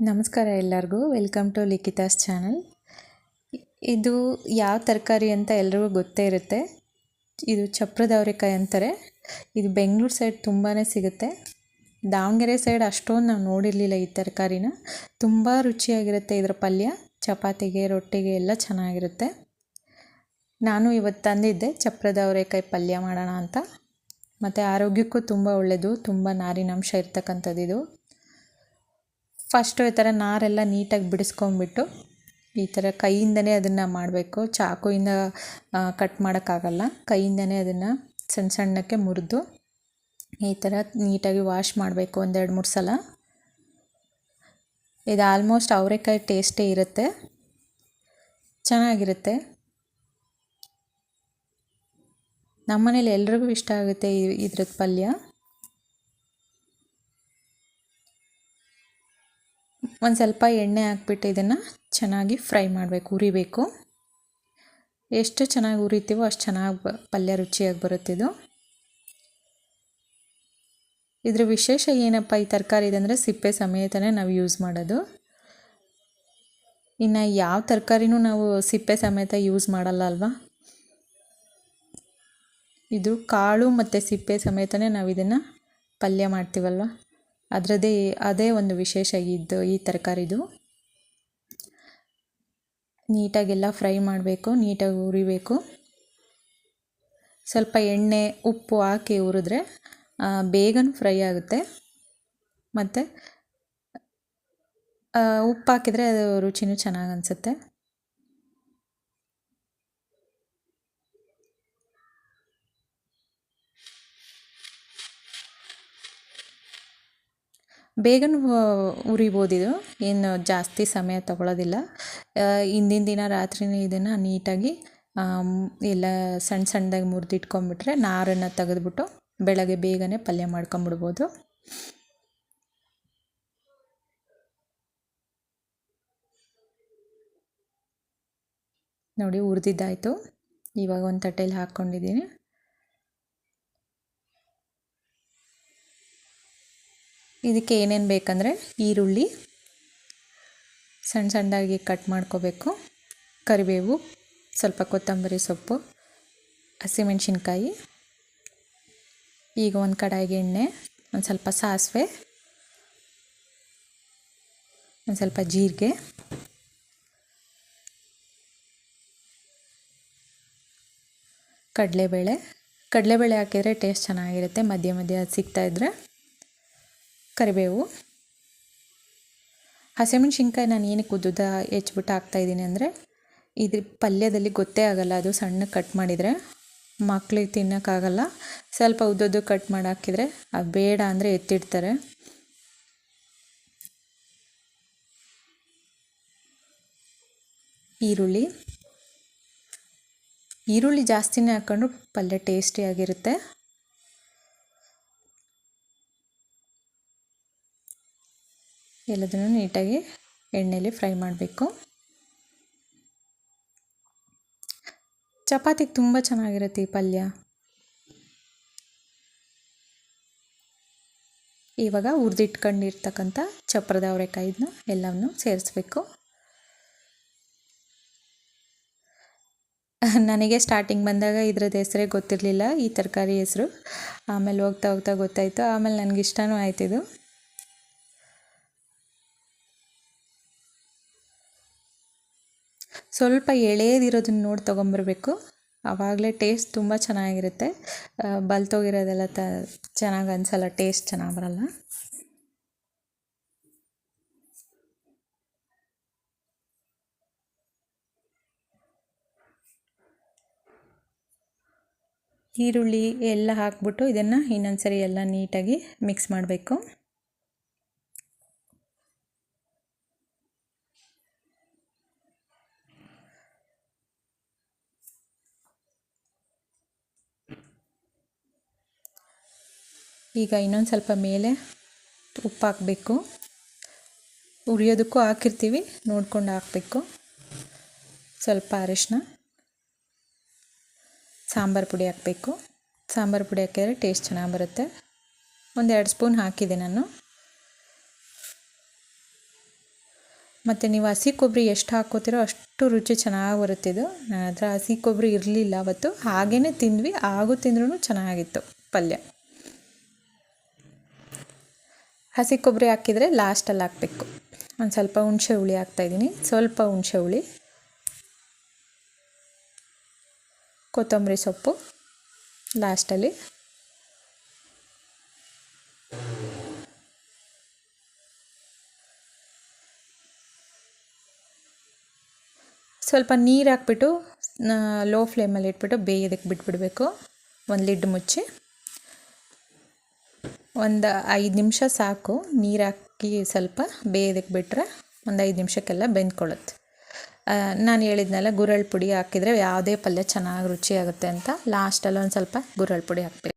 ನಮಸ್ಕಾರ ಎಲ್ಲರಿಗೂ. Welcome to Likhitha's channel. ಇದು ಯಾವ ತರಕಾರಿ ಅಂತ ಎಲ್ರಿಗೂ ಗೊತ್ತೇ ಇರುತ್ತೆ. ಇದು ಚಪ್ರದ ಅವರೆಕಾಯಿ ಅಂತಾರೆ. ಇದು ಬೆಂಗಳೂರು ಸೈಡ್ ತುಂಬಾ ಸಿಗುತ್ತೆ. ದಾವಣಗೆರೆ ಸೈಡ್ ಅಷ್ಟೊಂದು ನಾವು ನೋಡಿರಲಿಲ್ಲ ಈ ತರಕಾರಿನ. ತುಂಬ ರುಚಿಯಾಗಿರುತ್ತೆ ಇದರ ಪಲ್ಯ. ಚಪಾತಿಗೆ, ರೊಟ್ಟಿಗೆ ಎಲ್ಲ ಚೆನ್ನಾಗಿರುತ್ತೆ. ನಾನು ಇವತ್ತು ತಂದಿದ್ದೆ ಚಪ್ರದ ಅವರೆಕಾಯಿ ಪಲ್ಯ ಮಾಡೋಣ ಅಂತ. ಮತ್ತು ಆರೋಗ್ಯಕ್ಕೂ ತುಂಬ ಒಳ್ಳೆಯದು. ತುಂಬ ನಾರಿನಾಂಶ ಇರ್ತಕ್ಕಂಥದ್ದು ಇದು. ಫಸ್ಟು ಈ ಥರ ನಾರೆಲ್ಲ ನೀಟಾಗಿ ಬಿಡಿಸ್ಕೊಂಬಿಟ್ಟು ಈ ಥರ ಕೈಯಿಂದನೇ ಅದನ್ನು ಮಾಡಬೇಕು. ಚಾಕುಯಿಂದ ಕಟ್ ಮಾಡೋಕ್ಕಾಗಲ್ಲ. ಕೈಯಿಂದನೇ ಅದನ್ನು ಸಣ್ಣ ಸಣ್ಣಕ್ಕೆ ಮುರಿದು ಈ ಥರ ನೀಟಾಗಿ ವಾಶ್ ಮಾಡಬೇಕು 1-2-3 ಸಲ. ಇದು ಆಲ್ಮೋಸ್ಟ್ ಅವರೆಕಾಯಿ ಟೇಸ್ಟೇ ಇರುತ್ತೆ, ಚೆನ್ನಾಗಿರುತ್ತೆ. ನಮ್ಮನೇಲಿ ಎಲ್ರಿಗೂ ಇಷ್ಟ ಆಗುತ್ತೆ ಇದ್ರದ್ದು ಪಲ್ಯ. ಒಂದು ಸ್ವಲ್ಪ ಎಣ್ಣೆ ಹಾಕ್ಬಿಟ್ಟು ಇದನ್ನು ಚೆನ್ನಾಗಿ ಫ್ರೈ ಮಾಡಬೇಕು, ಉರಿಬೇಕು. ಎಷ್ಟು ಚೆನ್ನಾಗಿ ಉರಿತೀವೋ ಅಷ್ಟು ಚೆನ್ನಾಗಿ ಪಲ್ಯ ರುಚಿಯಾಗಿ ಬರುತ್ತಿದ್ದು. ಇದ್ರ ವಿಶೇಷ ಏನಪ್ಪ ಈ ತರಕಾರಿ ಇದಂದರೆ ಸಿಪ್ಪೆ ಸಮೇತನೇ ನಾವು ಯೂಸ್ ಮಾಡೋದು. ಇನ್ನು ಯಾವ ತರಕಾರಿನೂ ನಾವು ಸಿಪ್ಪೆ ಸಮೇತ ಯೂಸ್ ಮಾಡಲ್ಲ ಅಲ್ವಾ. ಇದು ಕಾಳು ಮತ್ತು ಸಿಪ್ಪೆ ಸಮೇತನೇ ನಾವು ಇದನ್ನು ಪಲ್ಯ ಮಾಡ್ತೀವಲ್ವ, ಅದೇ ಒಂದು ವಿಶೇಷ ಇದ್ದು ಈ ತರಕಾರಿದು. ನೀಟಾಗೆಲ್ಲ ಫ್ರೈ ಮಾಡಬೇಕು, ನೀಟಾಗಿ ಉರಿಬೇಕು. ಸ್ವಲ್ಪ ಎಣ್ಣೆ ಉಪ್ಪು ಹಾಕಿ ಹುರಿದ್ರೆ ಬೇಗನೆ ಫ್ರೈ ಆಗುತ್ತೆ. ಮತ್ತು ಉಪ್ಪು ಹಾಕಿದರೆ ಅದು ರುಚಿನೂ ಚೆನ್ನಾಗಿ ಅನಿಸುತ್ತೆ. ಬೇಗನೆ ಉರಿಬೋದಿದು, ಏನು ಜಾಸ್ತಿ ಸಮಯ ತಗೊಳ್ಳೋದಿಲ್ಲ. ಹಿಂದಿನ ದಿನ ರಾತ್ರಿನೇ ಇದನ್ನು ನೀಟಾಗಿ ಎಲ್ಲ ಸಣ್ಣ ಸಣ್ಣದಾಗಿ ಮುರಿದಿಟ್ಕೊಂಡ್ಬಿಟ್ರೆ ನಾರನ್ನು ತೆಗೆದ್ಬಿಟ್ಟು ಬೆಳಗ್ಗೆ ಬೇಗನೆ ಪಲ್ಯ ಮಾಡ್ಕೊಂಬಿಡ್ಬೋದು. ನೋಡಿ ಹುರಿದಿದ್ದಾಯಿತು. ಇವಾಗ ಒಂದು ತಟ್ಟೆಯಲ್ಲಿ ಹಾಕ್ಕೊಂಡಿದ್ದೀನಿ. ಇದಕ್ಕೆ ಏನೇನು ಬೇಕಂದರೆ ಈರುಳ್ಳಿ ಸಣ್ಣ ಸಣ್ಣದಾಗಿ ಕಟ್ ಮಾಡ್ಕೋಬೇಕು, ಕರಿಬೇವು, ಸ್ವಲ್ಪ ಕೊತ್ತಂಬರಿ ಸೊಪ್ಪು, ಹಸಿಮೆಣಸಿನ್ಕಾಯಿ. ಈಗ ಒಂದು ಕಡಾಯಿಗೆ ಎಣ್ಣೆ, ಒಂದು ಸ್ವಲ್ಪ ಸಾಸಿವೆ, ಒಂದು ಸ್ವಲ್ಪ ಜೀರಿಗೆ, ಕಡಲೆಬೇಳೆ ಹಾಕಿದರೆ ಟೇಸ್ಟ್ ಚೆನ್ನಾಗಿರುತ್ತೆ. ಮಧ್ಯ ಮಧ್ಯ ಸಿಗ್ತಾಯಿದ್ರೆ ಕರಿಬೇವು, ಹಸಿಮೆಣ್ಸಿನ್ಕಾಯಿ ನಾನು ಏನಕ್ಕೆ ಉದ್ದುದ್ದ ಹೆಚ್ಚಿಬಿಟ್ಟು ಹಾಕ್ತಾಯಿದ್ದೀನಿ ಅಂದರೆ ಇದು ಪಲ್ಯದಲ್ಲಿ ಗೊತ್ತೇ ಆಗೋಲ್ಲ, ಅದು ಸಣ್ಣ ಕಟ್ ಮಾಡಿದರೆ ಮಕ್ಳಿಗೆ ತಿನ್ನೋಕ್ಕಾಗಲ್ಲ. ಸ್ವಲ್ಪ ಉದ್ದುದ್ದು ಕಟ್ ಮಾಡಿ ಹಾಕಿದರೆ ಅದು ಬೇಡ ಅಂದರೆ ಎತ್ತಿಡ್ತಾರೆ. ಈರುಳ್ಳಿ ಜಾಸ್ತಿನೇ ಹಾಕ್ಕೊಂಡು ಪಲ್ಯ ಟೇಸ್ಟಿಯಾಗಿರುತ್ತೆ. ಎಲ್ಲದನ್ನು ನೀಟಾಗಿ ಎಣ್ಣೆಯಲ್ಲಿ ಫ್ರೈ ಮಾಡಬೇಕು. ಚಪಾತಿಗೆ ತುಂಬ ಚೆನ್ನಾಗಿರುತ್ತೆ ಈ ಪಲ್ಯ. ಇವಾಗ ಹುರಿದಿಟ್ಕೊಂಡಿರ್ತಕ್ಕಂಥ ಚಪ್ರದ ಅವರೆಕಾಯಿನ ಎಲ್ಲವನ್ನು ಸೇರಿಸ್ಬೇಕು. ನನಗೆ ಸ್ಟಾರ್ಟಿಂಗ್ ಬಂದಾಗ ಇದ್ರದ್ದು ಹೆಸರೇ ಗೊತ್ತಿರಲಿಲ್ಲ, ಈ ತರಕಾರಿ ಹೆಸರು. ಆಮೇಲೆ ಹೋಗ್ತಾ ಹೋಗ್ತಾ ಗೊತ್ತಾಯಿತು. ಆಮೇಲೆ ನನಗೆ ಇಷ್ಟನೂ ಆಯ್ತಿದು. ಸ್ವಲ್ಪ ಎಳೆದಿರೋದನ್ನ ನೋಡಿ ತೊಗೊಂಬರ್ಬೇಕು, ಆವಾಗಲೇ ಟೇಸ್ಟ್ ತುಂಬ ಚೆನ್ನಾಗಿರುತ್ತೆ. ಬಲ್ತೋಗಿರೋದೆಲ್ಲ ಚೆನ್ನಾಗಿ ಅನಿಸಲ್ಲ, ಟೇಸ್ಟ್ ಚೆನ್ನಾಗಿ ಬರಲ್ಲ. ಈರುಳ್ಳಿ ಎಲ್ಲ ಹಾಕ್ಬಿಟ್ಟು ಇದನ್ನು ಇನ್ನೊಂದ್ಸರಿ ಎಲ್ಲ ನೀಟಾಗಿ ಮಿಕ್ಸ್ ಮಾಡಬೇಕು. ಈಗ ಇನ್ನೊಂದು ಸ್ವಲ್ಪ ಮೇಲೆ ಉಪ್ಪು ಹಾಕಬೇಕು. ಉರಿಯೋದಕ್ಕೂ ಹಾಕಿರ್ತೀವಿ, ನೋಡ್ಕೊಂಡು ಹಾಕಬೇಕು. ಸ್ವಲ್ಪ ಅರಿಶಿನ, ಸಾಂಬಾರು ಪುಡಿ ಹಾಕಬೇಕು. ಸಾಂಬಾರು ಪುಡಿ ಹಾಕಿದರೆ ಟೇಸ್ಟ್ ಚೆನ್ನಾಗಿ ಬರುತ್ತೆ. 1-2 ಸ್ಪೂನ್ ಹಾಕಿದೆ ನಾನು. ಮತ್ತು ನೀವು ಹಸಿ ಕೊಬ್ಬರಿ ಎಷ್ಟು ಹಾಕ್ಕೋತೀರೋ ಅಷ್ಟು ರುಚಿ ಚೆನ್ನಾಗಿ ಬರುತ್ತಿದ್ದು. ನನ್ನ ಹತ್ರ ಹಸಿ ಕೊಬ್ಬರಿ ಇರಲಿಲ್ಲ ಅವತ್ತು, ಹಾಗೇ ತಿಂದ್ವಿ. ಹಾಗೂ ತಿಂದ್ರೂ ಚೆನ್ನಾಗಿತ್ತು ಪಲ್ಯ. ಹಸಿ ಕೊಬ್ಬರಿ ಹಾಕಿದರೆ ಲಾಸ್ಟಲ್ಲಿ ಹಾಕಬೇಕು. ಒಂದು ಸ್ವಲ್ಪ ಹುಣಸೆ ಹುಳಿ ಹಾಕ್ತಾಯಿದ್ದೀನಿ, ಸ್ವಲ್ಪ ಹುಣಸೆ ಹುಳಿ, ಕೊತ್ತಂಬರಿ ಸೊಪ್ಪು ಲಾಸ್ಟಲ್ಲಿ. ಸ್ವಲ್ಪ ನೀರು ಹಾಕ್ಬಿಟ್ಟು ಲೋ ಫ್ಲೇಮಲ್ಲಿ ಇಟ್ಬಿಟ್ಟು ಬೇಯೋದಕ್ಕೆ ಬಿಟ್ಬಿಡಬೇಕು. ಒಂದು ಲಿಡ್ ಮುಚ್ಚಿ ಒಂದು 5 ನಿಮಿಷ ಸಾಕು. ನೀರು ಹಾಕಿ ಸ್ವಲ್ಪ ಬೇಯೋದಕ್ಕೆ ಬಿಟ್ಟರೆ ಒಂದು 5 ನಿಮಿಷಕ್ಕೆಲ್ಲ ಬೆಂದ್ಕೊಳ್ಳುತ್ತೆ. ನಾನು ಹೇಳಿದ್ನಲ್ಲ, ಗುರೆಳ್ಳು ಪುಡಿ ಹಾಕಿದರೆ ಯಾವುದೇ ಪಲ್ಯ ಚೆನ್ನಾಗಿ ರುಚಿಯಾಗುತ್ತೆ ಅಂತ. ಲಾಸ್ಟಲ್ಲಿ ಒಂದು ಸ್ವಲ್ಪ ಗುರೆಳ್ಳು ಪುಡಿ ಹಾಕಬೇಕು.